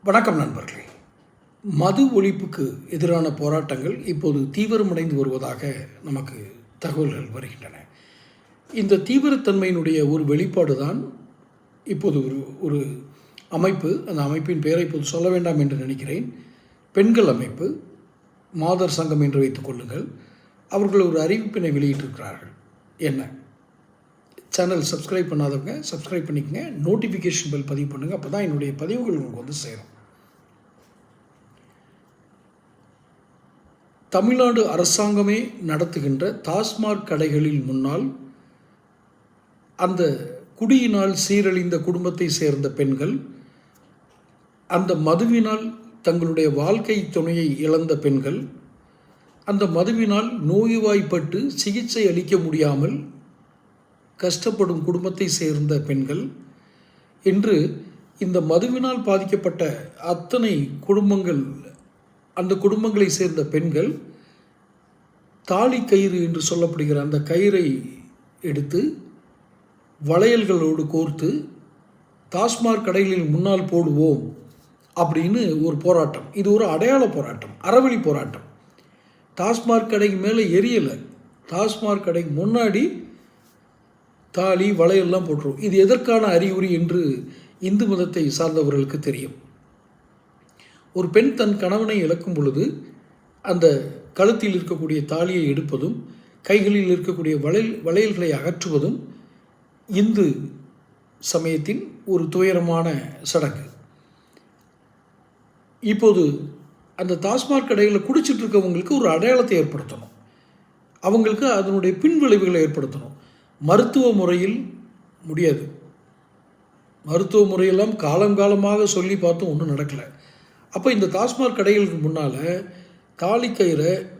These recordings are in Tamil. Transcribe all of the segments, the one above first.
வணக்கம் நண்பர்களே. மது ஒழிப்புக்கு எதிரான போராட்டங்கள் இப்போது தீவிரமடைந்து வருவதாக நமக்கு தகவல்கள் வருகின்றன. இந்த தீவிரத்தன்மையினுடைய ஒரு வெளிப்பாடு தான் இப்போது ஒரு அமைப்பு, அந்த அமைப்பின் பெயரை இப்போது சொல்ல வேண்டாம் என்று நினைக்கிறேன். பெண்கள் அமைப்பு, மாதர் சங்கம் என்று வைத்துக் கொள்ளுங்கள். அவர்கள் ஒரு அறிவிப்பினை வெளியிட்டிருக்கிறார்கள். என்ன? சேனல் சப்ஸ்கிரைப் பண்ணாதவங்க சப்ஸ்கிரைப் பண்ணிக்கங்க, நோட்டிஃபிகேஷன் பெல் பதிவு பண்ணுங்கள். அப்போ தான் என்னுடைய பதிவுகள் உங்களுக்கு வந்து சேரும். தமிழ்நாடு அரசாங்கமே நடத்துகின்ற டாஸ்மாக் கடைகளில் முன்னால் அந்த குடியினால் சீரழிந்த குடும்பத்தை சேர்ந்த பெண்கள், அந்த மதுவினால் தங்களுடைய வாழ்க்கை துணையை இழந்த பெண்கள், அந்த மதுவினால் நோய்வாய்ப்பட்டு சிகிச்சை அளிக்க முடியாமல் கஷ்டப்படும் குடும்பத்தை சேர்ந்த பெண்கள் என்று இந்த மதுவினால் பாதிக்கப்பட்ட அத்தனை குடும்பங்கள், அந்த குடும்பங்களை சேர்ந்த பெண்கள் தாலி கயிறு என்று சொல்லப்படுகிற அந்த கயிறை எடுத்து வளையல்களோடு கோர்த்து டாஸ்மாக் கடைகளில் முன்னால் போடுவோம் அப்படின்னு ஒரு போராட்டம். இது ஒரு அடையாள போராட்டம், அறவழி போராட்டம். டாஸ்மாக் கடைக்கு மேலே எரியலை, டாஸ்மாக் கடைக்கு முன்னாடி தாலி வளையல்லாம் போட்டுரும். இது எதற்கான அறிகுறி என்று இந்து மதத்தை சார்ந்தவர்களுக்கு தெரியும். ஒரு பெண் தன் கணவனை இழக்கும் பொழுது அந்த கழுத்தில் இருக்கக்கூடிய தாலியை எடுப்பதும் கைகளில் இருக்கக்கூடிய வளையல்களை அகற்றுவதும் இந்து சமயத்தின் ஒரு துயரமான சடங்கு. இப்போது அந்த டாஸ்மாக் கடைகளில் குடிச்சிட்டு இருக்கவங்களுக்கு ஒரு அடையாளத்தை ஏற்படுத்தணும், அவங்களுக்கு அதனுடைய பின்விளைவுகளை ஏற்படுத்தணும். மருத்துவ முறையில் முடியாது. மருத்துவ முறையெல்லாம் காலங்காலமாக சொல்லி பார்த்தும் ஒன்றும் நடக்கலை. அப்போ இந்த டாஸ்மாக் கடைகளுக்கு முன்னால்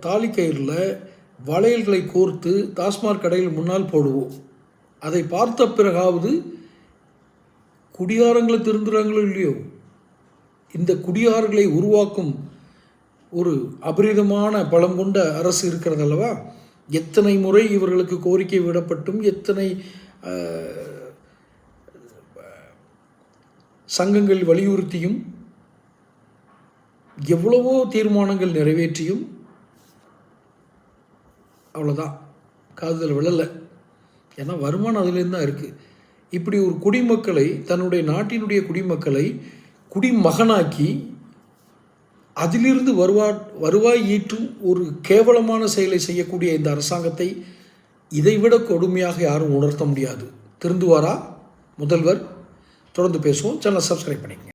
தாலிக்கயிறில் வளையல்களை கோர்த்து டாஸ்மாக் கடையில் முன்னால் போடுவோம். அதை பார்த்த பிறகாவது குடியாரங்களை திருந்துறாங்களோ இல்லையோ, இந்த குடியார்களை உருவாக்கும் ஒரு அபரிதமான பலம் கொண்ட அரசு இருக்கிறது அல்லவா. எத்தனை முறை இவர்களுக்கு கோரிக்கை விடப்பட்டும், எத்தனை சங்கங்கள் வலியுறுத்தியும், எவ்வளவோ தீர்மானங்கள் நிறைவேற்றியும் அவ்வளோதான், காதுதல் விழலை. ஏன்னா வருமானம் அதுலேருந்து தான் இருக்குது. இப்படி ஒரு குடிமக்களை, தன்னுடைய நாட்டினுடைய குடிமக்களை குடிமகனாக்கி அதிலிருந்து வருவாய் ஈட்டும் ஒரு கேவலமான செயலை செய்யக்கூடிய இந்த அரசாங்கத்தை இதைவிட கொடுமையாக யாரும் உணர்த்த முடியாது. திருந்துவாரா முதல்வர்? தொடர்ந்து பேசுவோம். சேனலை சப்ஸ்கிரைப் பண்ணிக்கங்க.